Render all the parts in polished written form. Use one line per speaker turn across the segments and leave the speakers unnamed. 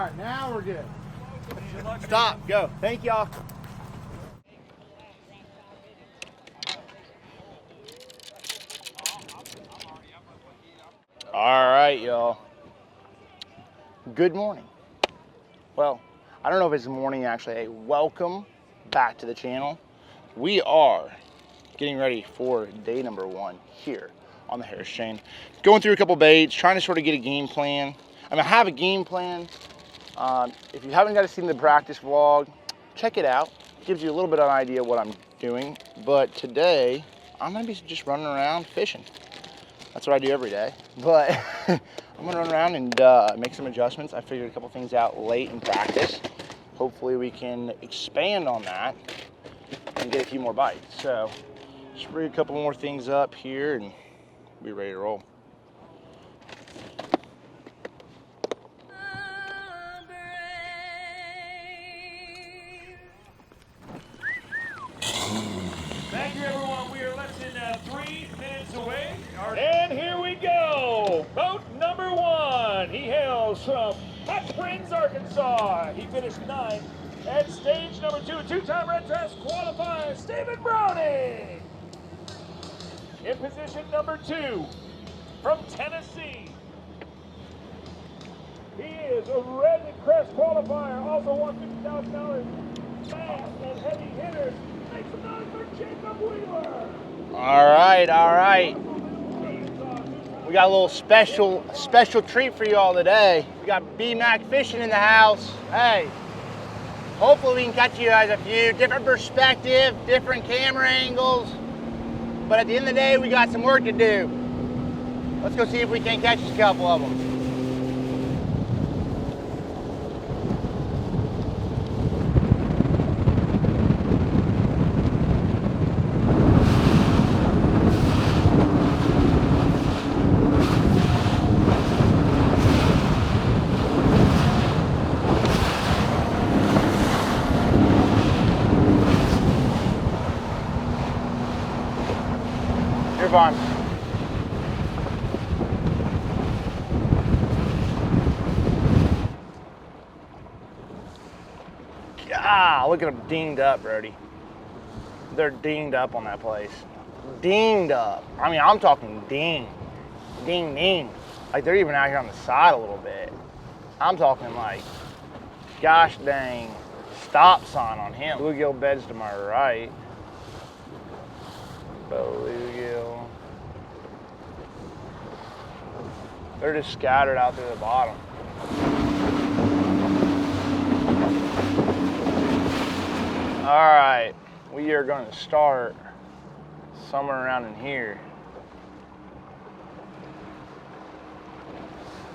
right, now we're good. Stop, go. Thank y'all. All right, y'all. Good morning. Well, I don't know if it's morning actually. Hey, welcome back to the channel. We are getting ready for day number 1 here on the Harris chain. Going through a couple baits, trying to sort of get a game plan. I mean, I have a game plan. If you haven't got to see the practice vlog, check it out. It gives you a little bit of an idea of what I'm doing. But today, I'm gonna be just running around fishing. That's what I do every day. But I'm gonna run around and make some adjustments. I figured a couple things out late in practice. Hopefully we can expand on that and get a few more bites. So just bring a couple more things up here and be ready to roll.
Thank you, everyone. We are less than 3 minutes away. And here we go. Boat number 1. He hails from Hot Springs, Arkansas. He finished 9th at stage number 2. Two-time red dress qualifier, Stephen Brody. In position number 2 from Tennessee. He is a red crest qualifier, also won $50,000 fast and heavy hitters. Make some noise for Jacob Wheeler.
All right. We got a little special treat for you all today. We got B-Mac Fishing in the house. Hey, hopefully we can catch you guys a few different perspective, different camera angles. But at the end of the day, we got some work to do. Let's go see if we can catch a couple of them. You're fine. Ah, look at them dinged up, Brody. They're dinged up on that place. Dinged up. I mean, I'm talking ding. Ding, ding. Like they're even out here on the side a little bit. I'm talking like, gosh dang, stop sign on him. Bluegill beds to my right. Bluegill. They're just scattered out through the bottom. All right, we are going to start somewhere around in here.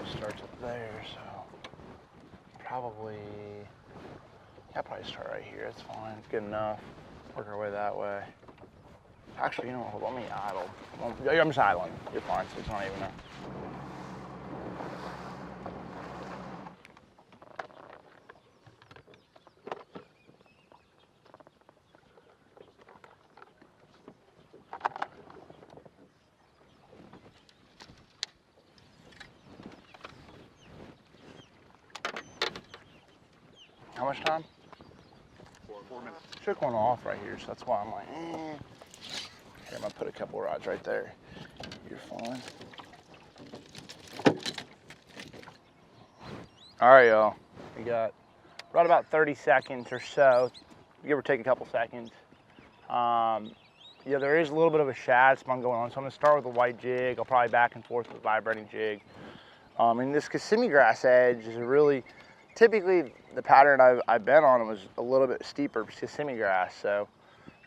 Starts up there, so probably, I'll probably start right here. It's fine, it's good enough. Work our way that way. Actually, you know what, let me idle. I'm just idling, you're fine, so it's not even a. How much time?
4 minutes.
Took one off right here, so that's why I'm like, Here, I'm gonna put a couple rods right there. You're fine. All right, y'all. We got right about 30 seconds or so, give or take a couple seconds. Yeah, there is a little bit of a shad spawn going on, so I'm gonna start with a white jig. I'll probably back and forth with a vibrating jig. And this Kissimmee grass edge is really, typically the pattern I've been on was a little bit steeper Kissimmee grass, so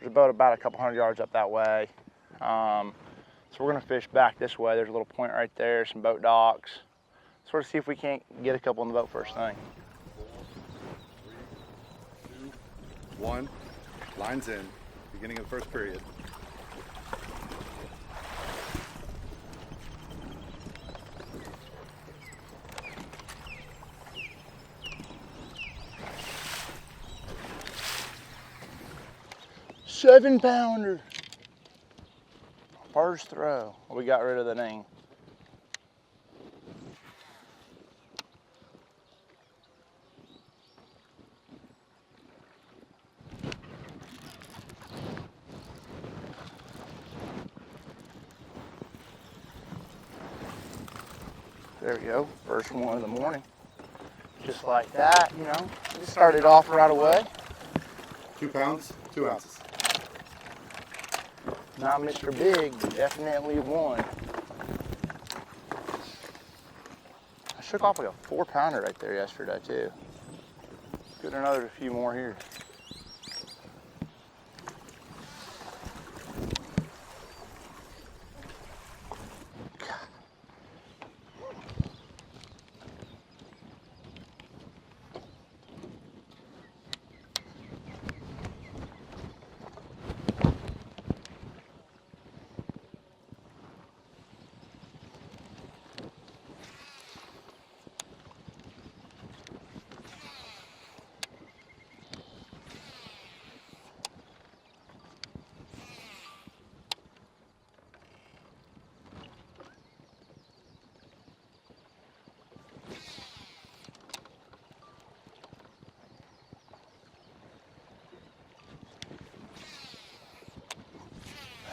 there's about a couple hundred yards up that way. So we're gonna fish back this way. There's a little point right there, some boat docks. Sort of see if we can't get a couple in the boat first thing.
4, 3, 2, 1. Lines in. Beginning of the first period.
$7-pounder. First throw. We got rid of the name. There we go. First one of the morning. Just like that, you know. Just started off right away.
2 pounds, 2 ounces.
Not Mr. Big, but definitely one. I shook off like a 4-pounder right there yesterday too. Get another few more here.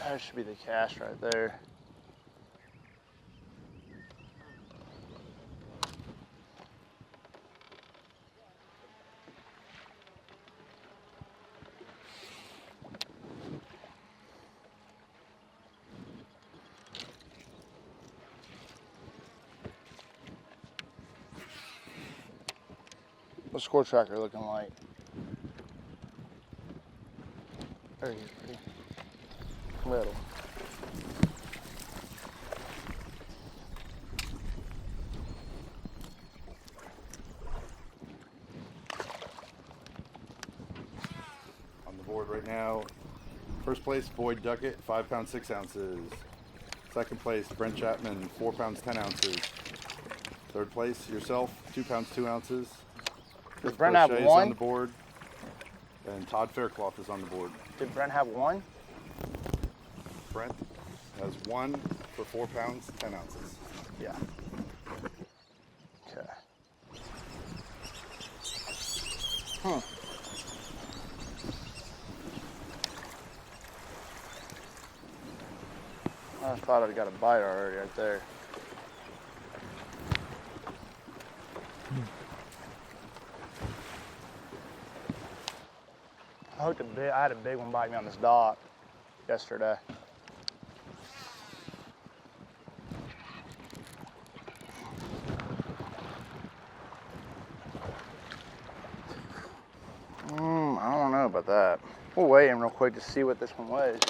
That should be the cast right there. What's score tracker looking like? There he is, pretty little.
On the board right now, first place, Boyd Duckett, 5 pounds, 6 ounces. Second place, Brent Chapman, 4 pounds, 10 ounces. Third place, yourself, 2 pounds, 2 ounces.
Does
Fifth
Brent
place,
have
Shay's
one?
on the board. And Todd Faircloth is on the board.
Did Brent have one?
Brent has 1 for 4 pounds, 10 ounces.
Yeah. Okay. I thought I'd got a bite already right there. I had a big one bite me on this dock yesterday. I don't know about that. We'll weigh him real quick to see what this one weighs.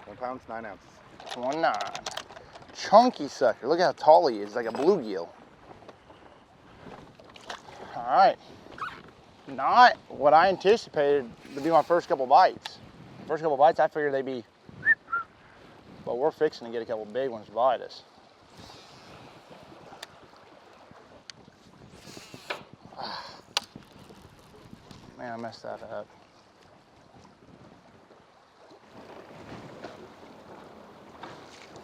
1 pound, 9 ounces.
1.9. Chunky sucker. Look how tall he is, like a bluegill. All right. Not what I anticipated to be my first couple bites. First couple bites, I figured they'd be, but we're fixing to get a couple big ones to bite us. Man, I messed that up.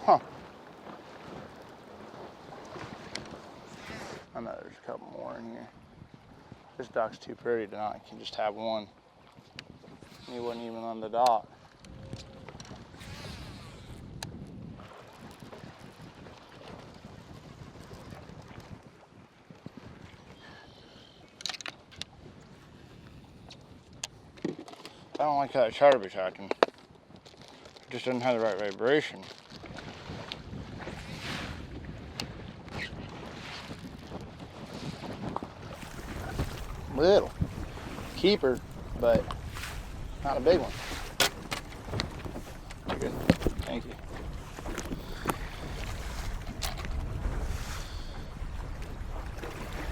Huh. I know there's a couple more in here. This dock's too pretty tonight. I can just have one. He wasn't even on the dock. I don't like how that chatterbait's acting. It just doesn't have the right vibration. Little keeper, but not a big one. Good. Thank you.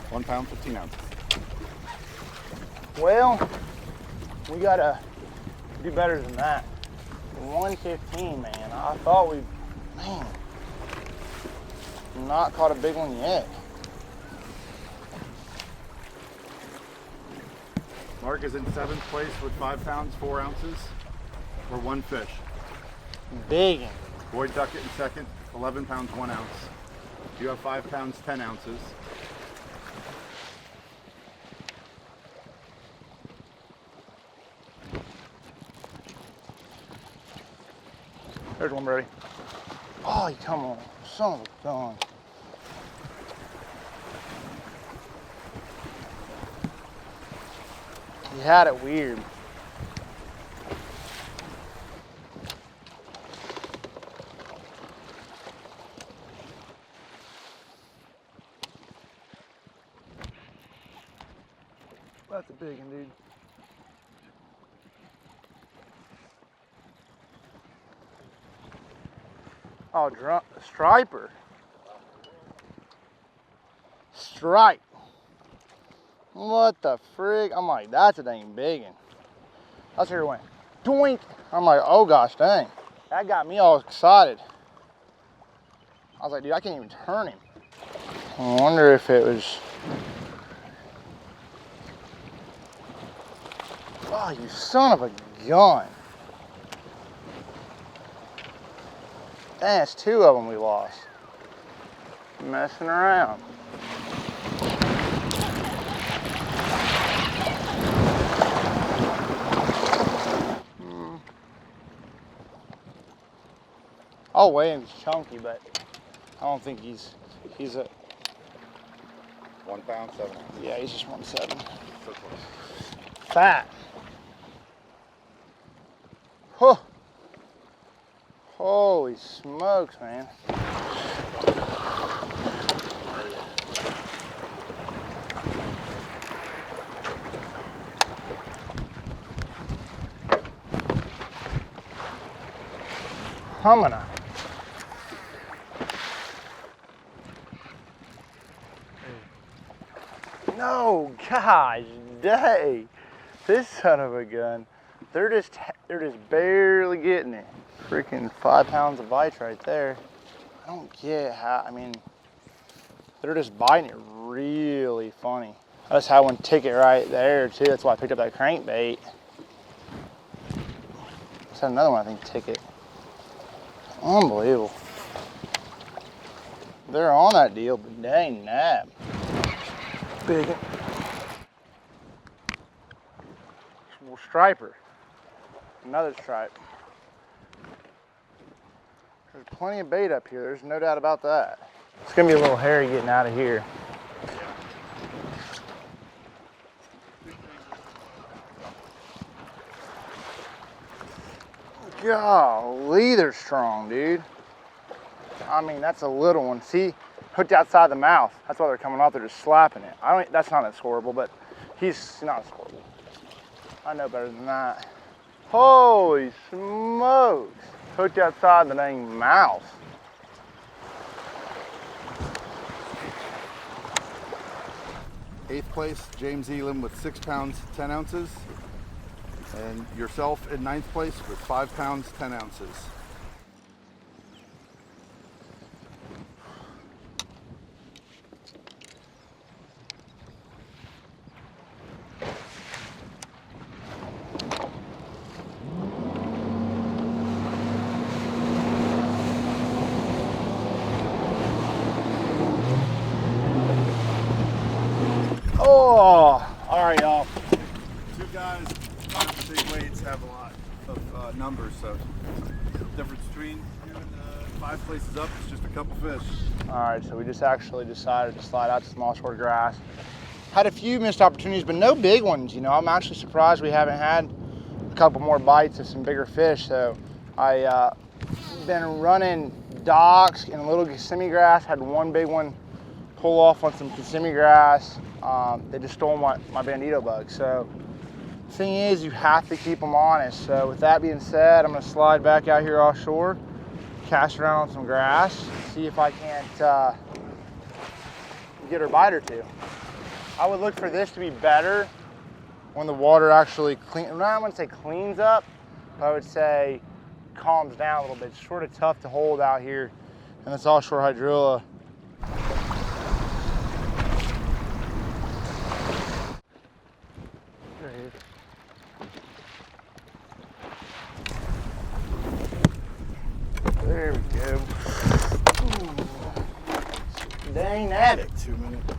£1 pound, 15 ounces.
Well, we gotta do better than that. 115, man. I thought not caught a big one yet.
Mark is in 7th place with 5 pounds, 4 ounces for 1 fish.
Big one.
Boyd Duckett in 2nd, 11 pounds, 1 ounce. You have 5 pounds, 10 ounces.
There's one, Brody. Oh, you come on. Son of a gun. He had it weird. That's a big one, dude. Oh, striper. Stripe. What the frig? I'm like, that's a dang big one. That's where it went. Doink. I'm like, oh gosh, dang. That got me all excited. I was like, dude, I can't even turn him. I wonder if it was. Oh, you son of a gun. Dang, it's 2 of them we lost. Messing around. I'll weigh him, he's chunky, but I don't think he's a
1 pound, 7 ounces.
Yeah, he's just 1.7.
So close.
Fat. Huh. Holy smokes, man. Humana. No, gosh, dang. This son of a gun. They're just barely getting it. Freaking 5 pounds of bites right there. I don't get how, I mean, they're just biting it really funny. I just had one ticket right there too. That's why I picked up that crankbait. Just had another one, I think, ticket. Unbelievable. They're on that deal, but dang nab. Big one. Striper. Another stripe. There's plenty of bait up here. There's no doubt about that. It's gonna be a little hairy getting out of here. Golly, they're strong, dude. I mean, that's a little one. See, hooked outside the mouth. That's why they're coming off. They're just slapping it. That's not as horrible, but he's not as horrible. I know better than that. Holy smokes. Hooked outside the dang mouth.
Eighth place, James Elam with 6 pounds, 10 ounces. And yourself in 9th place with 5 pounds, 10 ounces.
Oh, all right, y'all.
2 guys on big weights have a lot of numbers, so the difference between you and 5 places up is just a couple fish.
All right, so we just actually decided to slide out to small short grass. Had a few missed opportunities, but no big ones. You know, I'm actually surprised we haven't had a couple more bites of some bigger fish. So I been running docks and a little Kissimmee grass. Had one big one pull off on some Kissimmee grass. They just stole my bandito bug. So the thing is, you have to keep them honest. So with that being said, I'm gonna slide back out here offshore, cast around on some grass, see if I can't get her bite or two. I would look for this to be better when the water actually I wouldn't say cleans up, but I would say calms down a little bit. It's sort of tough to hold out here in this offshore hydrilla. There we go. Ooh. Dang nabbit.
2 minutes.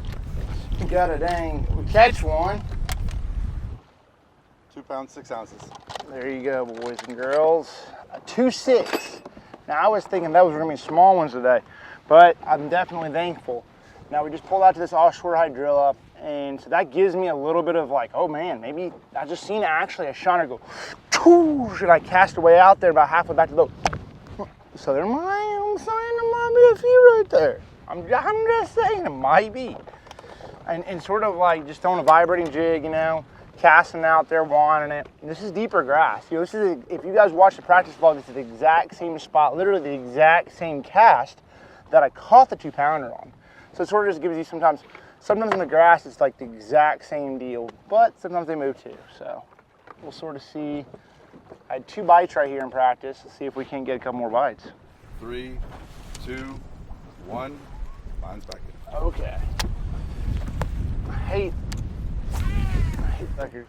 Got a dang catch one.
2 pounds, 6 ounces.
There you go, boys and girls. A 2.6. Now I was thinking those were gonna be small ones today, but I'm definitely thankful. Now we just pulled out to this offshore hydrilla, and so that gives me a little bit of like, oh man, maybe I just seen actually a shiner go, and I cast away out there about halfway back to the boat. So I'm saying there might be a few right there. I'm just saying it might be. And sort of like just throwing a vibrating jig, you know, casting out there, wanting it. And this is deeper grass. You know, this is if you guys watch the practice vlog, this is the exact same spot, literally the exact same cast that I caught the 2-pounder on. So it sort of just gives you sometimes in the grass it's like the exact same deal, but sometimes they move too. So we'll sort of see. I had 2 bites right here in practice. Let's see if we can get a couple more bites.
3, 2, 1. Line's back in.
Okay. I hate sucker.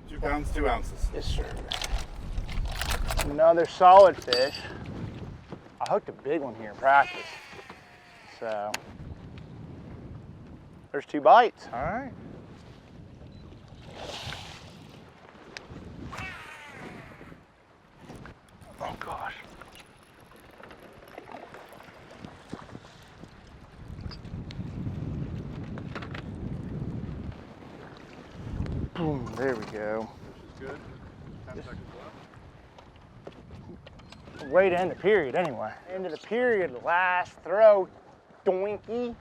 2 pounds, 2 ounces.
Yes, sir. Another solid fish. I hooked a big one here in practice. So, there's 2 bites. All right. Oh, gosh. Boom, there we go.
This is good. 10 seconds left.
Way to end the period anyway. End of the period, last throw, doinky,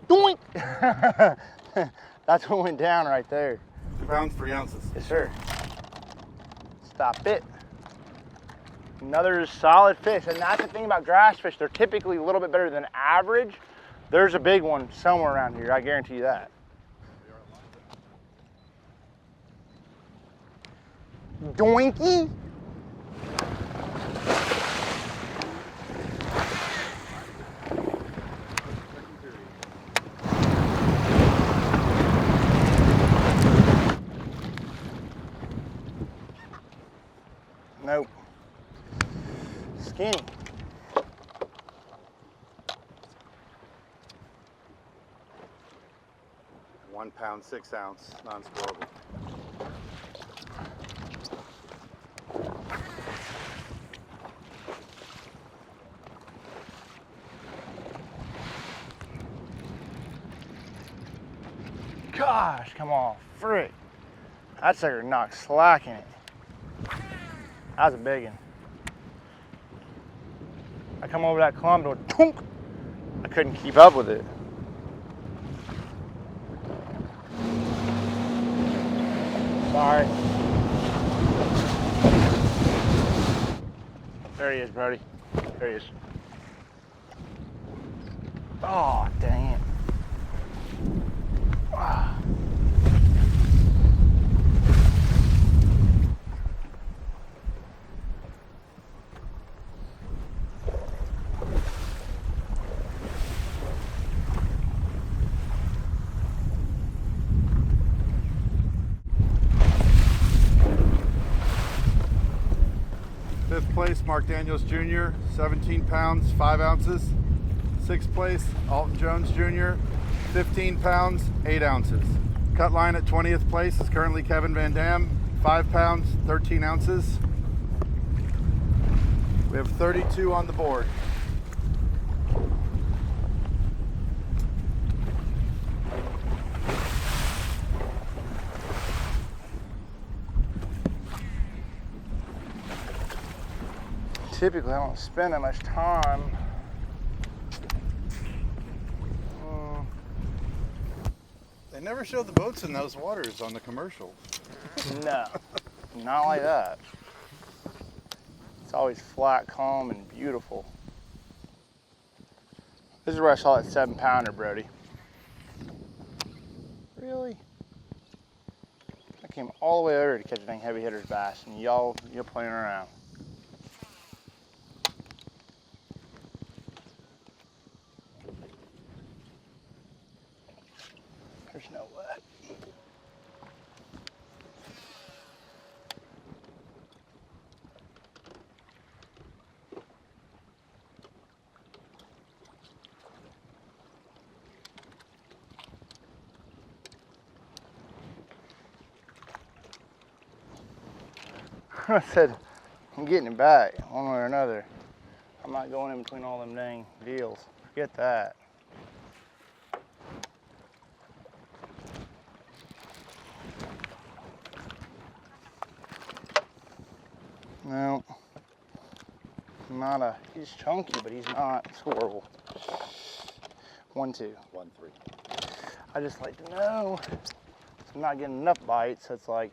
doink. That's what went down right there.
2 pounds, 3 ounces.
Yes, sir. Stop it. Another solid fish, and that's the thing about grass fish. They're typically a little bit better than average. There's a big one somewhere around here, I guarantee you that. Doinky. Nope. Skinny.
£1 pound, 6 ounce, non-spoilable.
Gosh, come on, frick. That sucker knocked slack in it. That was a big one. I come over that clump to a tunk. I couldn't keep up with it. Sorry. There he is, Brody. There he is. Oh, dang it. Ah.
Fifth place, Mark Daniels Jr., 17 pounds, 5 ounces. Sixth place, Alton Jones Jr., 15 pounds, 8 ounces. Cut line at 20th place is currently Kevin Van Dam, 5 pounds, 13 ounces. We have 32 on the board.
Typically, I don't spend that much time.
They never show the boats in those waters on the commercial.
No, not like that. It's always flat, calm, and beautiful. This is where I saw that 7-pounder, Brody. Really? I came all the way over to catch a dang heavy hitter's bass, and you're playing around. There's no way. I said, I'm getting it back one way or another. I'm not going in between all them dang deals. Forget that. No, not a, he's chunky, but he's not squirrel. 1-2.
1-3.
I just like to know. I'm not getting enough bites, so it's like,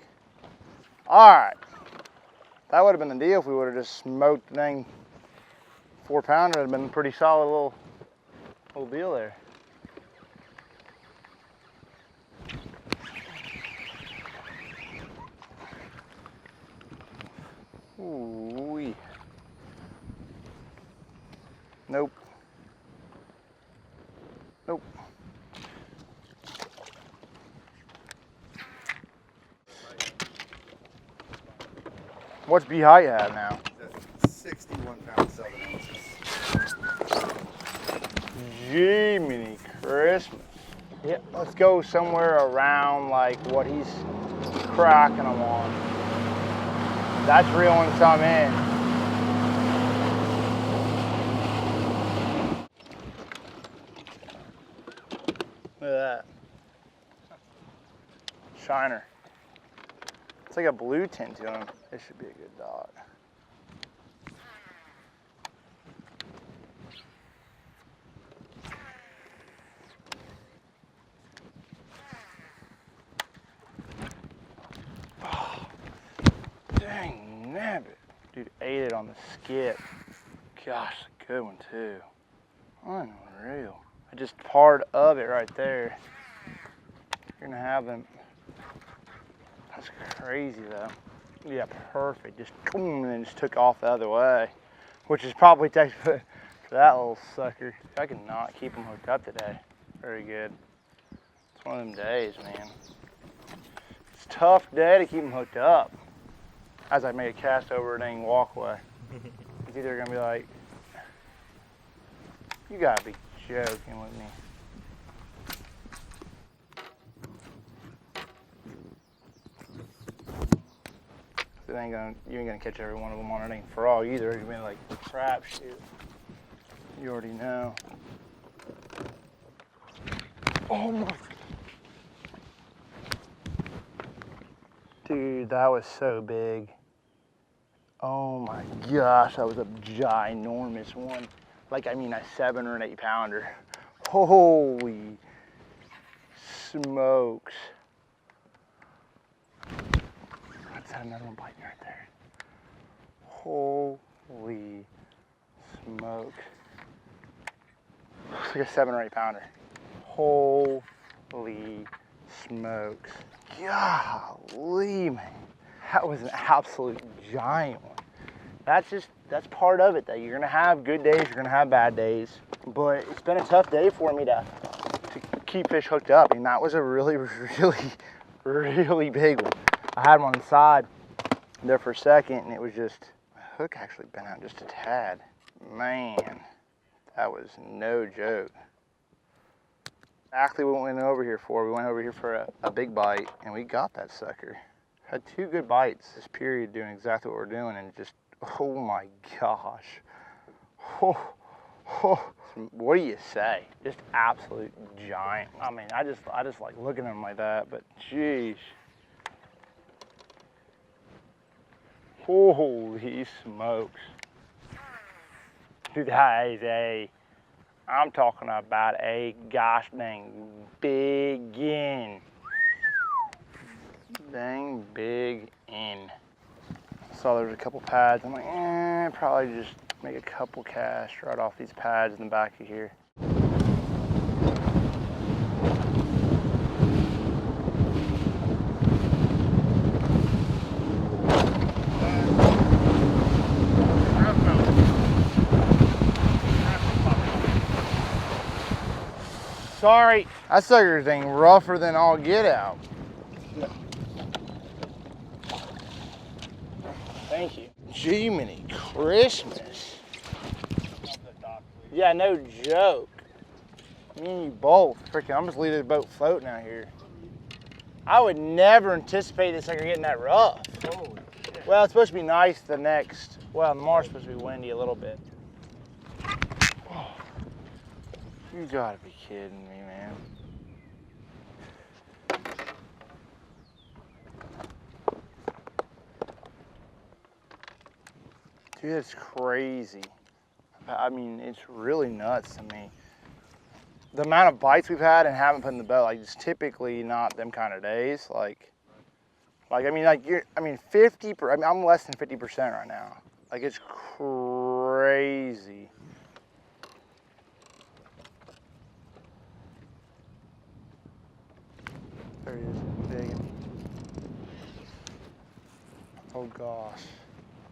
all right. That would have been the deal if we would have just smoked the dang 4-pounder. It would have been a pretty solid little deal there. Ooh-wee. Nope. Nope. What's B height have now?
61 pounds, 7 ounces.
Jiminy Christmas. Yeah, let's go somewhere around like what he's cracking them on. That's reeling some in. Look at that. Shiner. It's like a blue tint to him. This should be a good dot. Oh, dang nabbit. Dude ate it on the skip. Gosh, a good one too. Unreal. I just part of it right there. You're gonna have them. That's crazy though. Yeah, perfect. Just boom, and then just took off the other way, which is probably textbook for that little sucker. I cannot keep him hooked up today. Very good. It's one of them days, man. It's a tough day to keep him hooked up. As I make a cast over a dang walkway, it's either gonna be like, you gotta be joking with me. You ain't gonna catch every one of them on it ain't frog either. It's gonna be like crap shoot. You already know. Oh my. Dude, that was so big. Oh my gosh, that was a ginormous one. Like, I mean, a 7 or an 8 pounder. Holy smokes. That's another one biting right there. Holy smokes. Looks like a 7 or 8 pounder. Holy smokes. Golly, man. That was an absolute giant one. That's part of it though. You're gonna have good days, you're gonna have bad days. But it's been a tough day for me to keep fish hooked up. I mean, that was a really, really big one. I had him on the side there for a second and it was just, my hook actually bent out just a tad. Man, that was no joke. Exactly what we went over here for. We went over here for a big bite and we got that sucker. Had 2 good bites this period doing exactly what we're doing and just, oh my gosh. What do you say? Just absolute giant. I mean, I just like looking at them like that, but geez. Holy smokes. Dude, that is I'm talking about a gosh dang biggin. Dang big in. Saw there was a couple pads. I'm like, probably just make a couple casts right off these pads in the back of here. Sorry, that sucker's thing rougher than all get out. Thank you. Jiminy Christmas. Yeah, no joke. Me and you both. Freaking, I'm just leaving the boat floating out here. I would never anticipate this sucker getting that rough. Holy shit. Well, it's supposed to be nice the next, well, tomorrow's supposed to be windy a little bit. Oh, you gotta be kidding me, man. Dude, that's crazy. I mean, it's really nuts to me. The amount of bites we've had and haven't put in the boat, like, it's typically not them kind of days. Like I mean, like I mean, 50. I mean, I'm less than 50% right now. Like, it's crazy. There he is, big. Oh gosh.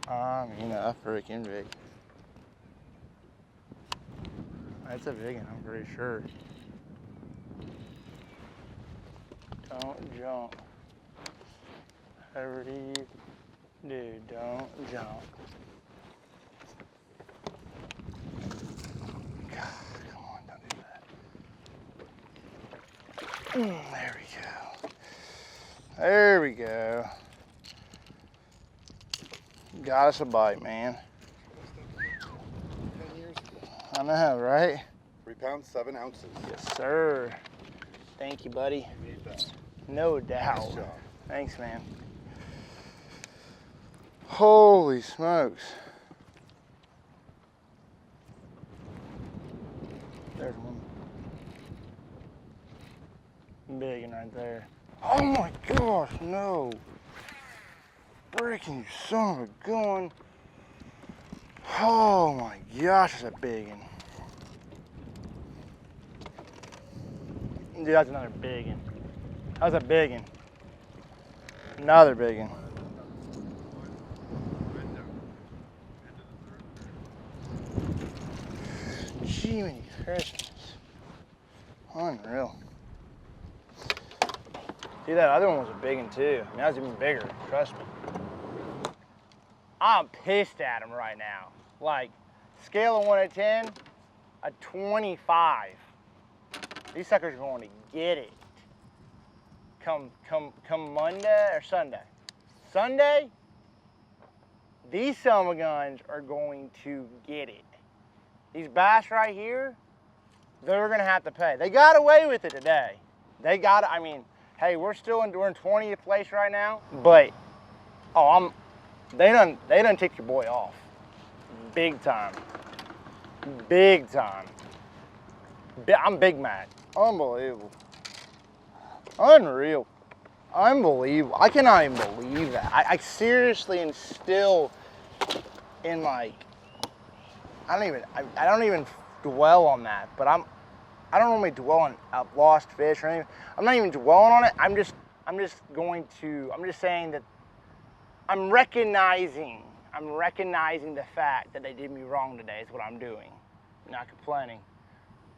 I mean, a freaking big. That's a big one, I'm pretty sure. Don't jump. Whatever you do, don't jump. God, come on, don't do that. There we go. There we go. Got us a bite, man.
10 years.
I know, right?
3 pounds, 7 ounces.
Yes, sir. Thank you, buddy.
You need that.
No doubt.
Nice job.
Thanks, man. Holy smokes. There's one. Big one right there. Oh my gosh, no. Freaking son of a gun. Oh my gosh, that's a big one. Dude, that's another big one. That's a big one. Another big one. Jiminy Christmas. Unreal. See, that other one was a big one too. I mean, that was even bigger, trust me. I'm pissed at him right now. Like, scale of 1 to 10, a 25. These suckers are going to get it. Come Monday or Sunday. Sunday, these son of a guns are going to get it. These bass right here, they're gonna have to pay. They got away with it today. They got, I mean, hey, we're in 20th place right now, but they done ticked your boy off. Big time. Big time. I'm big mad. Unbelievable. Unreal. Unbelievable. I cannot even believe that. I seriously am still in, like, I don't even dwell on that, but I don't normally dwell on lost fish or anything. I'm not even dwelling on it. I'm just saying that I'm recognizing the fact that they did me wrong today is what I'm doing. I'm not complaining.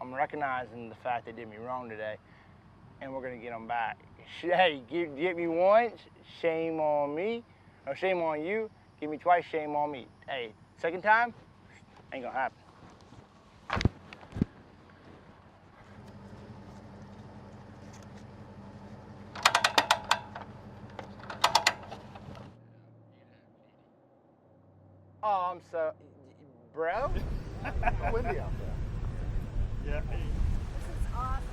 I'm recognizing the fact they did me wrong today, and we're gonna get them back. Hey, get me once, shame on me. No, shame on you. Give me twice, shame on me. Hey, second time, ain't gonna happen. Oh, I'm so, bro?
It's windy out there.
Yeah.
This is awesome.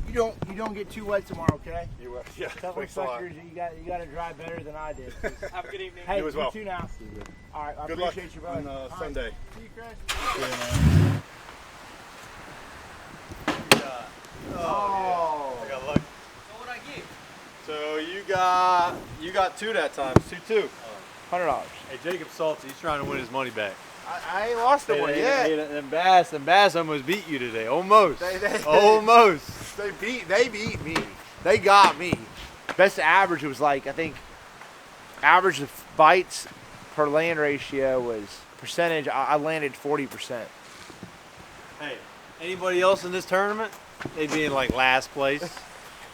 You don't get too wet tomorrow, okay?
Yeah.
Tell them
Thanks a lot.
suckers you got to drive better than I did.
Have a good evening.
Hey,
You as well.
too now. All right, I
Good luck
appreciate you, brother.
on
All right.
Sunday.
See you, Chris. Oh.
I got lucky.
So what'd I get?
So you got 2 that time. It's 2-2.
$100.
Hey, Jacob Salty, he's trying to win his money back.
I ain't lost the one yet.
Them bass almost beat you today. Almost.
They-
Almost.
They beat me. They got me. Best average was like, I think, average of bites per land ratio was percentage. I landed 40%.
Hey, anybody else in this tournament? They'd be in like last place.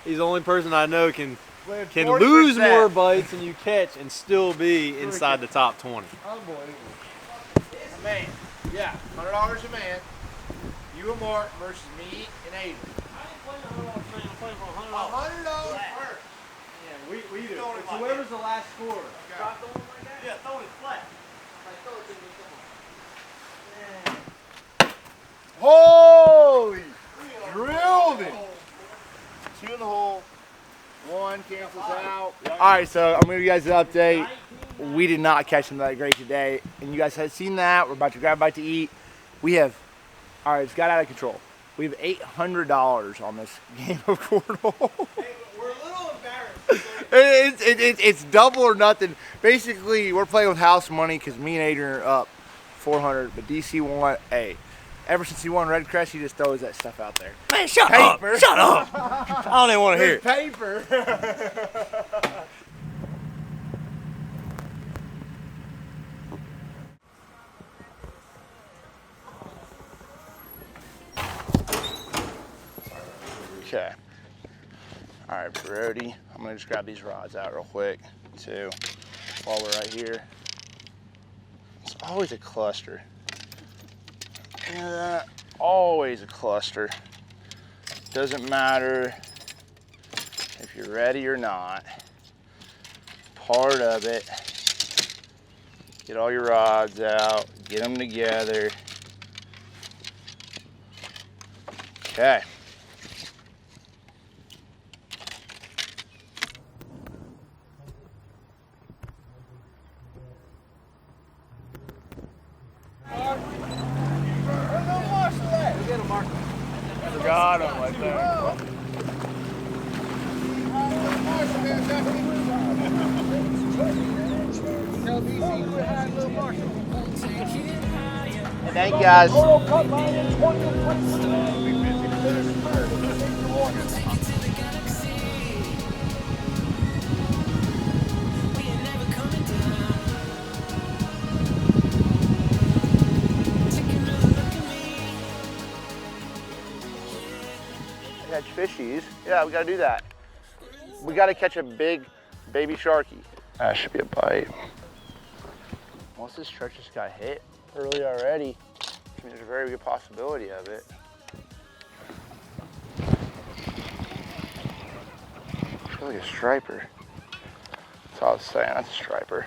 He's the only person I know can
40%.
lose more bites than you catch and still be inside the top 20.
Unbelievable. Man, yeah, $100 a man. You You and Mark versus me and Aiden.
I ain't playing $100 I'm playing for $100.
$100
Flat. Yeah, we do.
Throwing it
It's
like
whoever's the last scorer.
Okay.
Drop the one like that? Yeah, throw it flat. Like, throw it to me, come on.
Holy! Drilled it. 2 in the hole. 1 cancels out. All right, so I'm gonna give you guys an update. We did not catch them that great today, and you guys had seen that. We're about to grab a bite to eat. We have, all right, it's got out of control. We have $800 on this game of cornhole.
Hey, we're a little embarrassed.
It's double or nothing. Basically, we're playing with house money because me and Adrian are up 400, but DC won. Hey, ever since he won Red Crest, he just throws that stuff out there.
Man, shut
Paper.
up. Shut up. I don't even want to hear it.
Paper. Okay. All right, Brody. I'm gonna just grab these rods out real quick, too, while we're right here. It's always a cluster. Yeah, always a cluster. Doesn't matter if you're ready or not. Part of it. Get all your rods out, get them together. Okay. Got him right there. Thank you guys. Catch fishies. Yeah, we gotta do that. We gotta catch a big baby sharky. That should be a bite. Once this stretch just got hit early already, I mean, there's a very good possibility of it. I feel like a striper. That's all I was saying, that's a striper.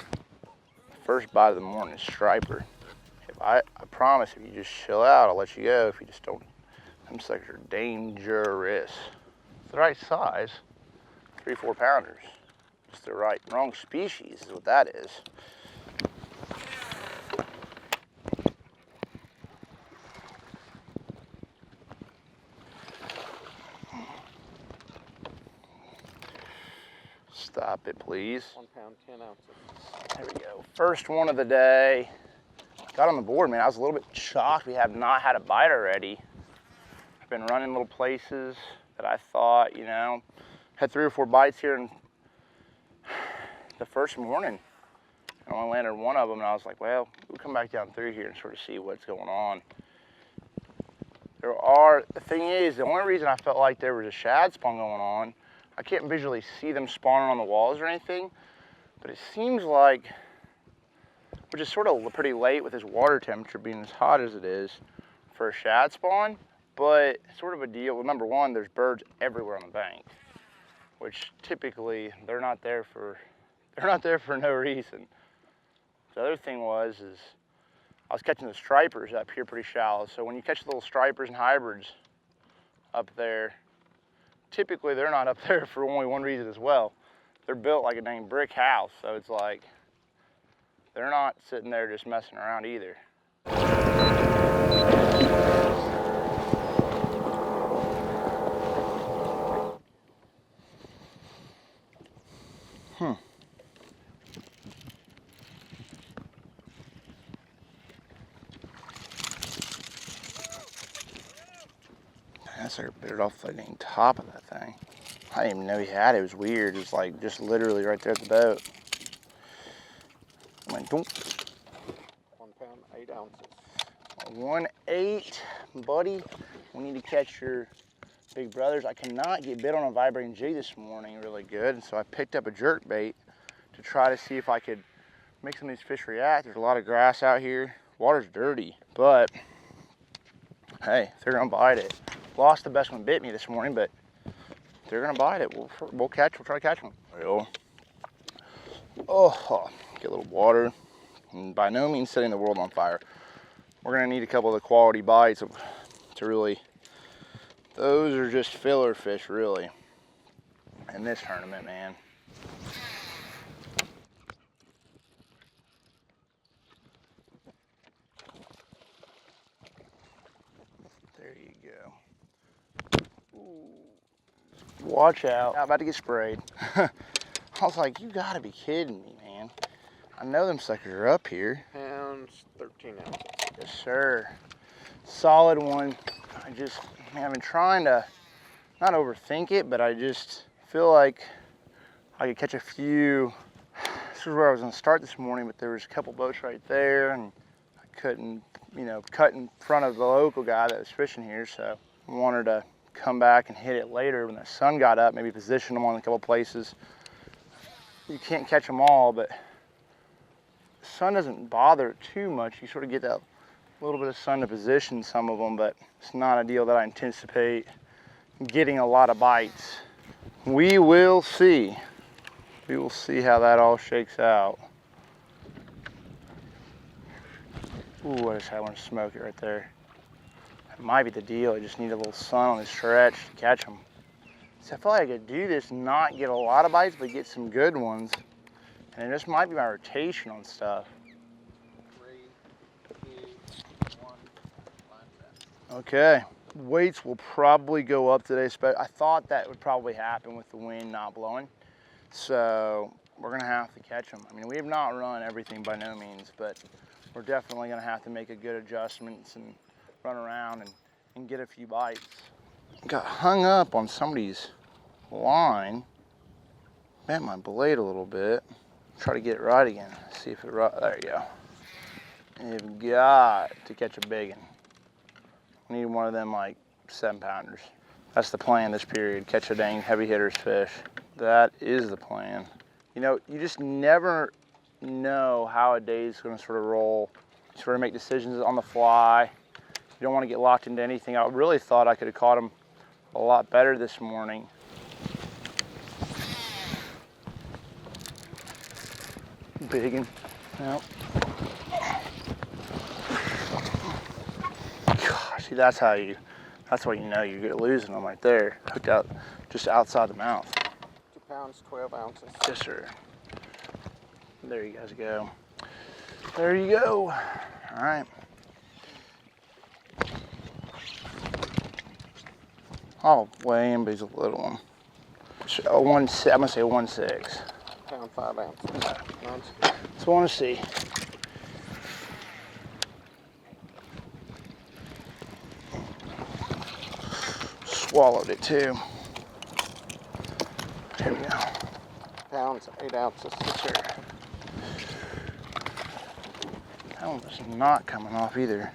First bite of the morning is striper. I promise if you just chill out, I'll let you go. If you just don't, them suckers are dangerous. It's the right size, 3-4 pounders. It's the wrong species is what that is. Stop it, please.
1 pound, 10 ounces.
There we go. First one of the day. Got on the board, man. I was a little bit shocked we have not had a bite already. I've been running little places that I thought, you know, had 3 or 4 bites here in the first morning. I only landed one of them, and I was like, well, we'll come back down through here and sort of see what's going on. The thing is, the only reason I felt like there was a shad spawn going on, I can't visually see them spawning on the walls or anything, but it seems like, which is sort of pretty late with this water temperature being as hot as it is for a shad spawn, but sort of a deal. Well, number one, there's birds everywhere on the bank, which typically they're not there for no reason. The other thing is I was catching the stripers up here pretty shallow. So when you catch the little stripers and hybrids up there, typically they're not up there for only one reason as well. They're built like a dang brick house, so it's like they're not sitting there just messing around either. That sucker bit it off the dang top of that thing. I didn't even know he had it. It was weird. It was like just literally right there at the boat. I went,
1 pound, 8 ounces.
1.8, buddy. We need to catch your big brothers. I cannot get bit on a vibrating jig this morning really good, and so I picked up a jerk bait to try to see if I could make some of these fish react. There's a lot of grass out here. Water's dirty, but hey, if they're gonna bite it. Lost the best one bit me this morning, but if they're gonna bite it, we'll try to catch one. Oh, get a little water. And by no means setting the world on fire. We're gonna need a couple of the quality bites to really, those are just filler fish really in this tournament, man. There you go. Ooh. Watch out, I'm about to get sprayed. I was like, you gotta be kidding me, man. I know them suckers are up here.
Pounds, 13 ounces.
Yes, sir. Solid one. I've been trying to not overthink it, but I just feel like I could catch a few. This is where I was gonna start this morning, but there was a couple boats right there, and I couldn't, cut in front of the local guy that was fishing here, so I wanted to come back and hit it later when the sun got up, maybe position them on a couple places. You can't catch them all, but the sun doesn't bother it too much. You sort of get that little bit of sun to position some of them, but it's not a deal that I anticipate getting a lot of bites. We will see. We will see how that all shakes out. Ooh, I just had one smoke it right there. That might be the deal. I just need a little sun on this stretch to catch them. So I feel like I could do this, not get a lot of bites, but get some good ones. And it just might be my rotation on stuff.
3, 2, 1, line set.
Okay, weights will probably go up today. I thought that would probably happen with the wind not blowing. So we're gonna have to catch them. I mean, we have not run everything by no means, but we're definitely gonna have to make a good adjustments and run around and get a few bites. Got hung up on somebody's line. Bent my blade a little bit. Try to get it right again. See if it right. There you go. You've got to catch a big one. Need one of them like 7-pounders. That's the plan this period. Catch a dang heavy hitters fish. That is the plan. You just never know how a day is going to sort of roll. You sort of make decisions on the fly. You don't want to get locked into anything. I really thought I could have caught him a lot better this morning. Big one. Yep. Gosh, see, that's what you know you're losing them right there. Hooked out just outside the mouth.
2 pounds, 12 ounces.
Yes, sir. There you guys go. There you go. All right. I'll weigh him, but he's a little one. I'm gonna say 1.6.
Pound, 5 ounces.
Okay.
Nice.
So I want to see. Swallowed it too. Here we go.
Pounds, 8 ounces.
Yes, sir. That one was not coming off either.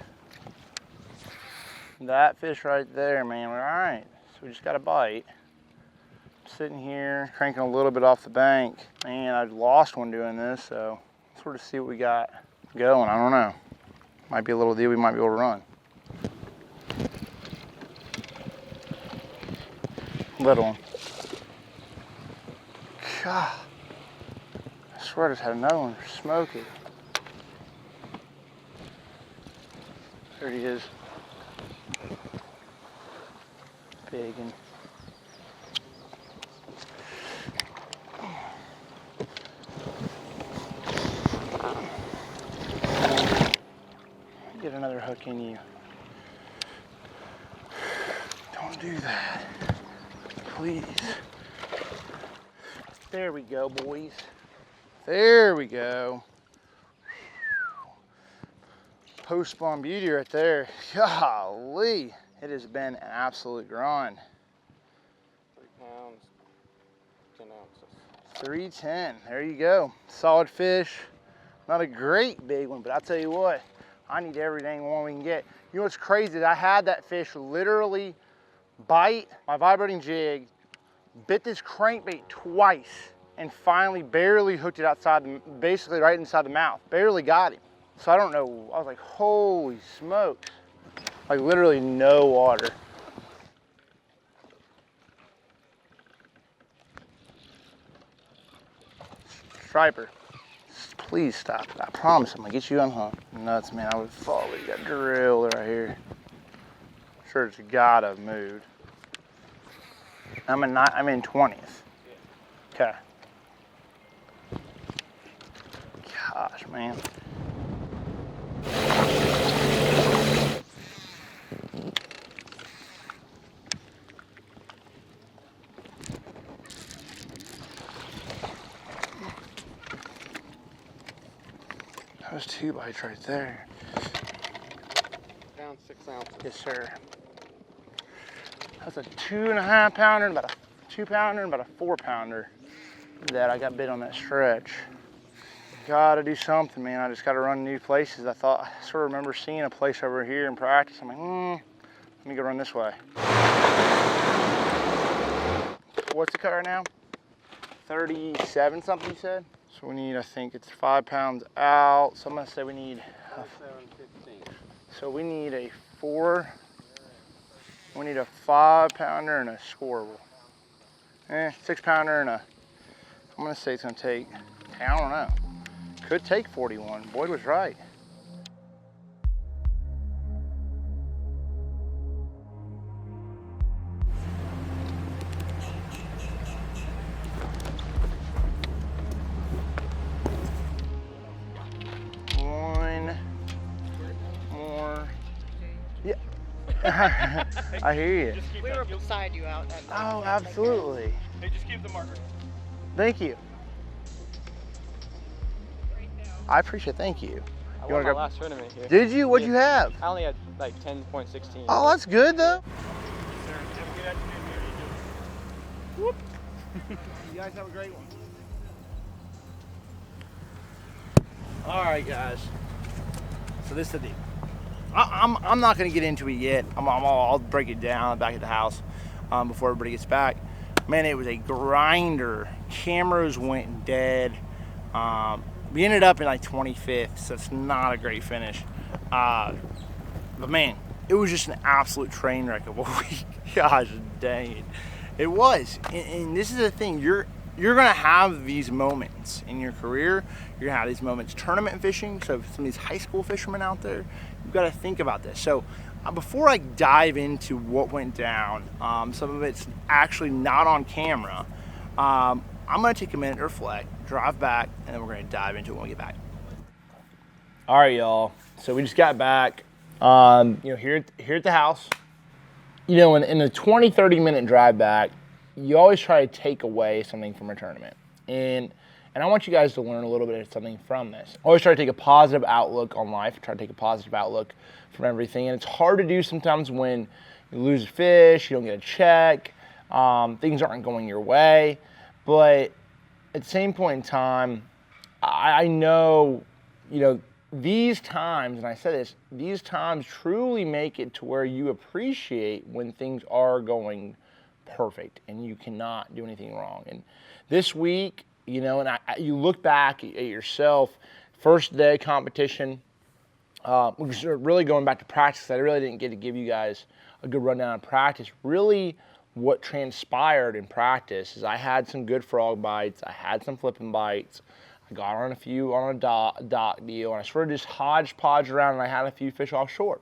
That fish right there, man. All right, so we just got a bite. Sitting here, cranking a little bit off the bank. Man, I lost one doing this, so let's sort of see what we got going. I don't know. Might be a little deal we might be able to run. Little one. God, I swear I just had another one smoky. There he is. Big one. Get another hook in you. Don't do that. Please. There we go, boys. There we go. Post-spawn beauty right there. Golly. It has been an absolute grind.
3 pounds, 10 ounces.
310. There you go. Solid fish. Not a great big one, but I'll tell you what, I need every dang one we can get. You know what's crazy is I had that fish literally bite my vibrating jig, bit this crankbait twice, and finally barely hooked it outside, basically right inside the mouth. Barely got him. So I don't know, I was like, holy smokes. Like literally no water. Striper, please stop. I promise I'm gonna get you unhung. Nuts, man, I would fall. We got drilled right here. Sure, it's gotta have moved. I'm in 20th. Okay. Gosh, man. Those 2 bites right there.
Down 6 ounces.
Yes, sir. That's a 2.5 pounder, about a 2 pounder, and about a 4 pounder that I got bit on that stretch. Gotta do something, man. I just gotta run new places. I sort of remember seeing a place over here in practice. I'm like, let me go run this way. What's the cut right now? 37 something you said? So we need, I think it's 5 pounds out. So I'm gonna say we need, so we need a 5 pounder and a scorable. 6 pounder and I'm gonna say it's gonna take, I don't know. Could take 41, Boyd was right. One more. Yeah. I hear you.
We were beside you out.
Oh, absolutely.
Hey, just keep the marker.
Thank you. I appreciate it. Thank you.
I
You
won
wanna
my
go?
last tournament here.
Did you? What'd you have?
I only had like 10.16.
Oh, that's good though.
Whoop.
You guys have a great one. All right, guys. So this is the deal. I'm not going to get into it yet. I'll break it down back at the house before everybody gets back. Man, it was a grinder. Cameras went dead. We ended up in like 25th, so it's not a great finish. But man, it was just an absolute train wreck of a week. Gosh dang it. It was. And this is the thing. You're going to have these moments in your career. You're going to have these moments tournament fishing. So some of these high school fishermen out there, you've got to think about this. So before I dive into what went down, some of it's actually not on camera. I'm going to take a minute to reflect, drive back, and then we're going to dive into it when we get back. All right, y'all. So we just got back, here at the house. In a 20, 30-minute drive back, you always try to take away something from a tournament. And I want you guys to learn a little bit of something from this. Always try to take a positive outlook on life, try to take a positive outlook from everything. And it's hard to do sometimes when you lose a fish, you don't get a check, things aren't going your way. But at the same point in time, I know, these times, and I said this, these times truly make it to where you appreciate when things are going perfect and you cannot do anything wrong. And this week, you look back at yourself, first day competition, we're really going back to practice. I really didn't get to give you guys a good rundown of practice. Really, what transpired in practice is I had some good frog bites, I had some flipping bites, I got on a few on a dock deal, and I sort of just hodgepodge around, and I had a few fish offshore.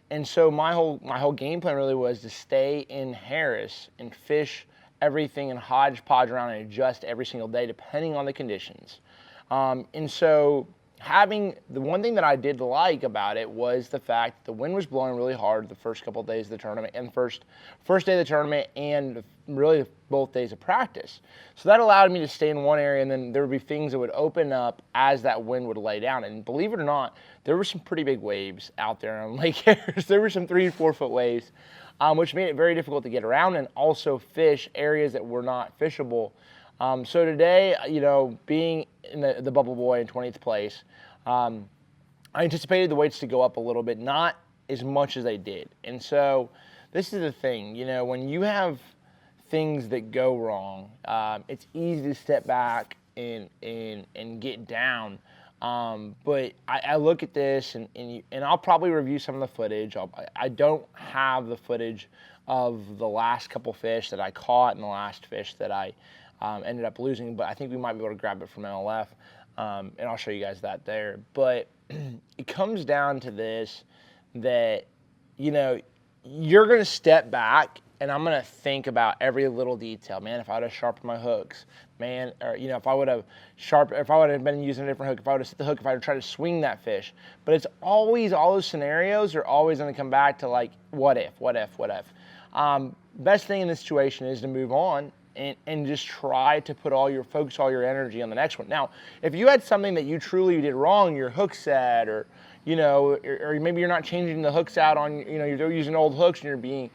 And so my whole game plan really was to stay in Harris and fish everything and hodgepodge around and adjust every single day depending on the conditions. And so the one thing that I did like about it was the fact that the wind was blowing really hard the first couple of days of the tournament, and first day of the tournament, and really both days of practice. So that allowed me to stay in one area, and then there would be things that would open up as that wind would lay down. And believe it or not, there were some pretty big waves out there on Lake Harris. There were some 3 and 4 foot waves, which made it very difficult to get around and also fish areas that were not fishable. So today, being in the Bubble Boy in 20th place, I anticipated the weights to go up a little bit, not as much as they did. And so this is the thing, when you have things that go wrong, it's easy to step back and get down. But I look at this, and I'll probably review some of the footage. I don't have the footage of the last couple fish that I caught and the last fish that I ended up losing, but I think we might be able to grab it from MLF, and I'll show you guys that there. But it comes down to this, that, you know, you're going to step back, and I'm going to think about every little detail. Man, if I would have sharpened my hooks, man, or, you know, if I would have been using a different hook, if I would have set the hook, if I would have tried to swing that fish. But it's always, all those scenarios are always going to come back to, like, what if? Best thing in this situation is to move on and just try to focus all your energy on the next one. Now, if you had something that you truly did wrong, your hook set, or, you know, or maybe you're not changing the hooks out on, you know, you're using old hooks and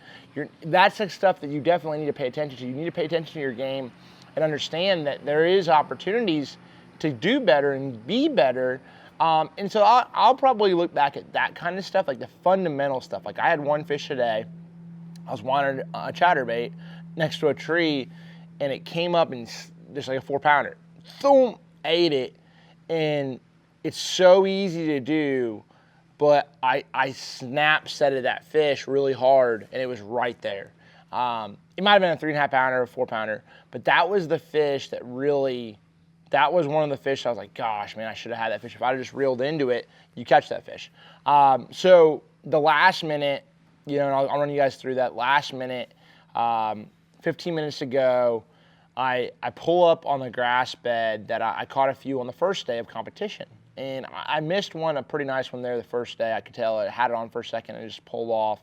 that's the stuff that you definitely need to pay attention to. You need to pay attention to your game and understand that there is opportunities to do better and be better. And so I'll probably look back at that kind of stuff, like the fundamental stuff. Like I had one fish today. I was wanting a chatterbait next to a tree, and it came up and just like a 4-pounder. Boom, ate it. And it's so easy to do, but I snap-setted that fish really hard, and it was right there. It might have been a 3.5-pounder or 4-pounder, but that was the fish that really, that was one of the fish I was like, gosh, man, I should have had that fish. If I had just reeled into it, you catch that fish. So the last minute, you know, and I'll run you guys through that last minute. 15 minutes ago, I pull up on the grass bed that I caught a few on the first day of competition. And I missed one, a pretty nice one there the first day. I could tell it had it on for a second and it just pulled off.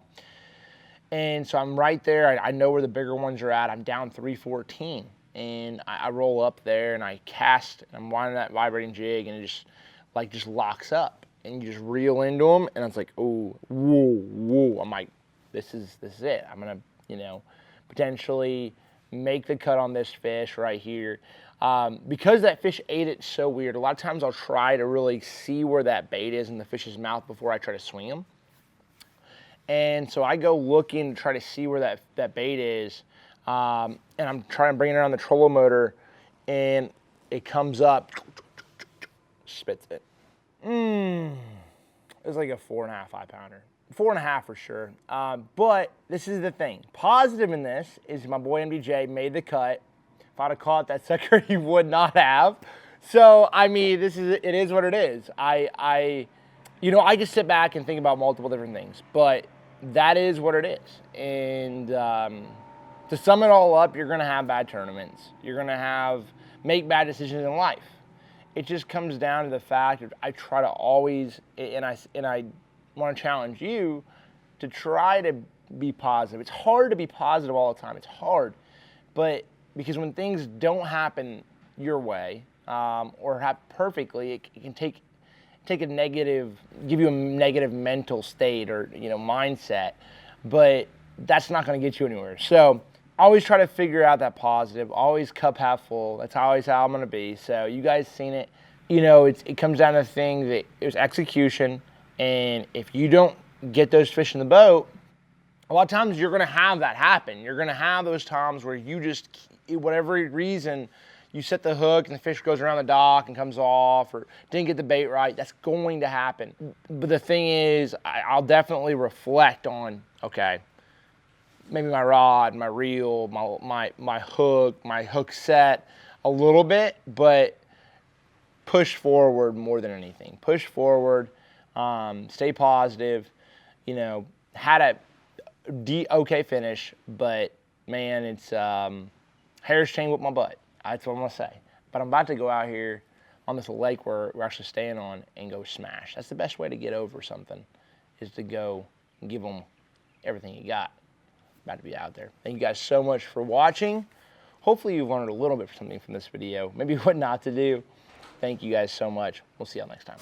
And so I'm right there. I know where the bigger ones are at. I'm down 314. And I roll up there and I cast, and I'm winding that vibrating jig, and it just locks up. And you just reel into them, and it's like, oh, whoa. I'm like, this is it. I'm gonna, you know, potentially make the cut on this fish right here. Because that fish ate it so weird, a lot of times I'll try to really see where that bait is in the fish's mouth before I try to swing him. And so I go looking to try to see where that bait is, and I'm trying to bring it around the trolling motor, and it comes up, spits it. It was like a 4.5, 5-pounder. 4.5 for sure. But this is the thing. Positive in this is my boy MDJ made the cut. If I'd have caught that sucker, he would not have. So, I mean, it is what it is. I just sit back and think about multiple different things, but that is what it is. And to sum it all up, you're going to have bad tournaments. You're going to make bad decisions in life. It just comes down to the fact that I try to always, and I want to challenge you to try to be positive. It's hard to be positive all the time. It's hard, but because when things don't happen your way or happen perfectly, it can take a negative, give you a negative mental state or, you know, mindset, but that's not going to get you anywhere. So always try to figure out that positive, always cup half full. That's always how I'm going to be. So you guys seen it. You know, it comes down to the thing that it was execution. And if you don't get those fish in the boat, a lot of times you're going to have that happen. You're going to have those times where you just, whatever reason, you set the hook and the fish goes around the dock and comes off, or didn't get the bait right. That's going to happen. But the thing is, I'll definitely reflect on, okay, maybe my rod, my reel, my hook set a little bit, but push forward more than anything. Push forward, stay positive. You know, had a okay finish, but man, it's hair's chained with my butt. That's what I'm gonna say. But I'm about to go out here on this lake we're actually staying on and go smash. That's the best way to get over something, is to go and give them everything you got. About to be out there. Thank you guys so much for watching. Hopefully you've learned a little bit something from this video. Maybe what not to do. Thank you guys so much. We'll see y'all next time.